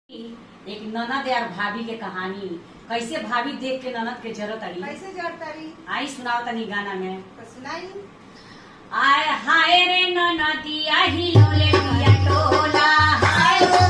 एक ननद और भाभी के कहानी। कैसे भाभी देख के ननद के जरूरत अड़ी, कैसे जरूरत अड़ी? आई सुनाओ तनी गाना में। तो सुनाई। आय हाय रे ननदिया हिलोले पिया टोला, हाय रे